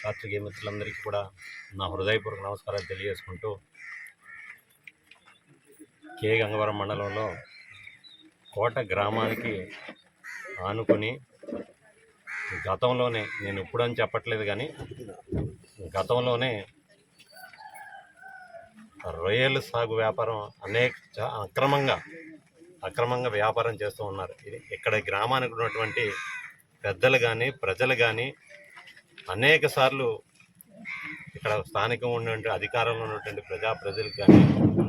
పాత్రికేయ మిత్రులందరికీ కూడా నా హృదయపూర్వక నమస్కారాలు తెలియజేసుకుంటూ, కే గంగవరం మండలంలో కోట గ్రామానికి ఆనుకొని గతంలోనే, నేను ఇప్పుడని చెప్పట్లేదు కానీ గతంలోనే రొయ్యల సాగు వ్యాపారం అక్రమంగా వ్యాపారం చేస్తూ ఉన్నారు. ఇది ఇక్కడ గ్రామానికి ఉన్నటువంటి పెద్దలు కానీ ప్రజలు కానీ అనేక సార్లు ఇక్కడ స్థానికంగా ఉన్నటువంటి అధికారంలో ఉన్నటువంటి ప్రజలకు కానీ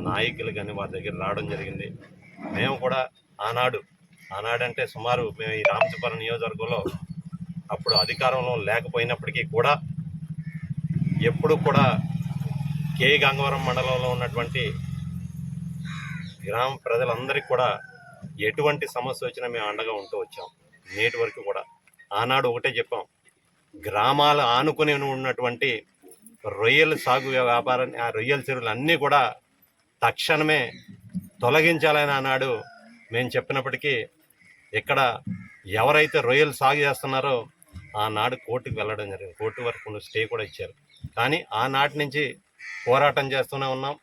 నాయకులు కానీ వారి దగ్గర రావడం జరిగింది. మేము కూడా ఆనాడంటే సుమారు మేము ఈ రామచంద్రపురం నియోజకవర్గంలో అప్పుడు అధికారంలో లేకపోయినప్పటికీ కూడా ఎప్పుడు కూడా కే గంగవరం మండలంలో ఉన్నటువంటి గ్రామ ప్రజలందరికీ కూడా ఎటువంటి సమస్య వచ్చినా మేము అండగా ఉంటూ వచ్చాం. నేటి వరకు కూడా ఆనాడు ఒకటే చెప్పాం, గ్రామాలు ఆనుకుని ఉన్నటువంటి రొయ్యల సాగు వ్యాపారాన్ని, ఆ రొయ్యల చెరువులు అన్నీ కూడా తక్షణమే తొలగించాలని ఆనాడు మేము చెప్పినప్పటికీ ఇక్కడ ఎవరైతే రొయ్యలు సాగు చేస్తున్నారో ఆనాడు కోర్టుకు వెళ్ళడం జరిగింది. కోర్టు వరకు స్టే కూడా ఇచ్చారు. కానీ ఆనాటి నుంచి పోరాటం చేస్తూనే ఉన్నాం.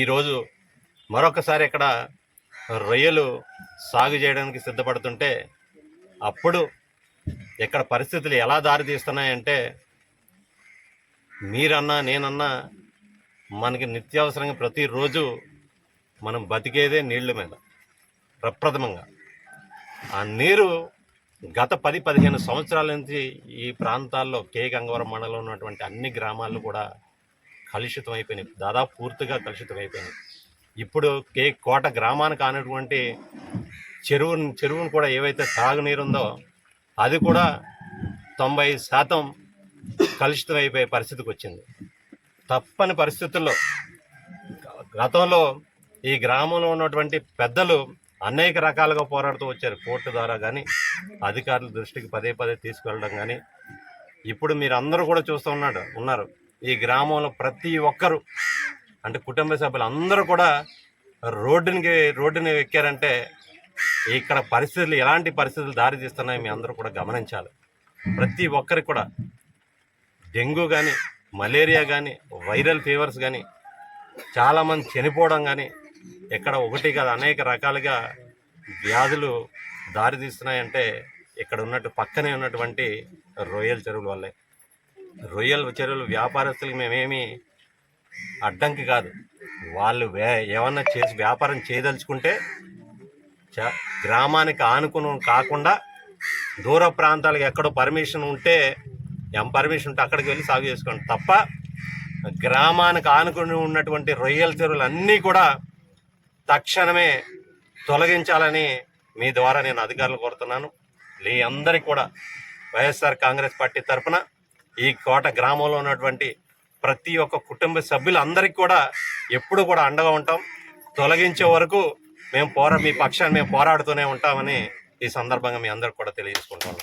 ఈరోజు మరొకసారి ఇక్కడ రొయ్యలు సాగు చేయడానికి సిద్ధపడుతుంటే అప్పుడు ఇక్కడ పరిస్థితులు ఎలా దారితీస్తున్నాయంటే, మీరన్నా నేనన్నా మనకి నిత్యావసరంగా ప్రతిరోజు మనం బతికేదే నీళ్ళ మీద ప్రప్రథమంగా. ఆ నీరు గత 10-15 సంవత్సరాల నుంచి ఈ ప్రాంతాల్లో కే గంగవరం మండలంలో ఉన్నటువంటి అన్ని గ్రామాలు కూడా కలుషితం అయిపోయినాయి, దాదాపు పూర్తిగా కలుషితం అయిపోయినాయి. ఇప్పుడు కోట గ్రామానికి ఆనటువంటి చెరువును కూడా ఏవైతే తాగునీరు ఉందో అది కూడా 90% కలుషితం అయిపోయే పరిస్థితికి వచ్చింది. తప్పని పరిస్థితుల్లో గతంలో ఈ గ్రామంలో ఉన్నటువంటి పెద్దలు అనేక రకాలుగా పోరాడుతూ వచ్చారు. కోర్టు ద్వారా కానీ అధికారుల దృష్టికి పదే తీసుకువెళ్ళడం కానీ. ఇప్పుడు మీరు అందరూ కూడా చూస్తూ ఉన్నారు ఈ గ్రామంలో ప్రతి ఒక్కరు, అంటే కుటుంబ సభ్యులు అందరూ కూడా రోడ్డుని ఎక్కారంటే ఇక్కడ పరిస్థితులు ఎలాంటి పరిస్థితులు దారితీస్తున్నాయో మీ అందరూ కూడా గమనించాలి. ప్రతి ఒక్కరికి కూడా డెంగ్యూ కానీ, మలేరియా కానీ, వైరల్ ఫీవర్స్ కానీ, చాలామంది చనిపోవడం కానీ, ఇక్కడ ఒకటి కాదు అనేక రకాలుగా వ్యాధులు దారితీస్తున్నాయంటే ఇక్కడ పక్కనే ఉన్నటువంటి రొయ్యల చెరువుల వల్లే. రొయ్యల చెరువులు వ్యాపారస్తులకి మేమేమి అడ్డంకి కాదు. వాళ్ళు ఏమన్నా చేసి వ్యాపారం చేయదలుచుకుంటే గ్రామానికి ఆనుకుని కాకుండా దూర ప్రాంతాలకు ఎక్కడో పర్మిషన్ ఉంటే అక్కడికి వెళ్ళి సాగు చేసుకోండి తప్ప గ్రామానికి ఆనుకుని ఉన్నటువంటి రొయ్యల చెరువులు అన్నీ కూడా తక్షణమే తొలగించాలని మీ ద్వారా నేను అధికారులు కోరుతున్నాను. మీ అందరికీ కూడా వైఎస్ఆర్ కాంగ్రెస్ పార్టీ తరఫున ఈ కోట గ్రామంలో ఉన్నటువంటి ప్రతి ఒక్క కుటుంబ సభ్యులందరికీ కూడా ఎప్పుడు కూడా అండగా ఉంటాం. తొలగించే వరకు మీ పక్షాన్ని మేము పోరాడుతూనే ఉంటామని ఈ సందర్భంగా మీ అందరికి కూడా తెలియజేసుకుంటున్నాం.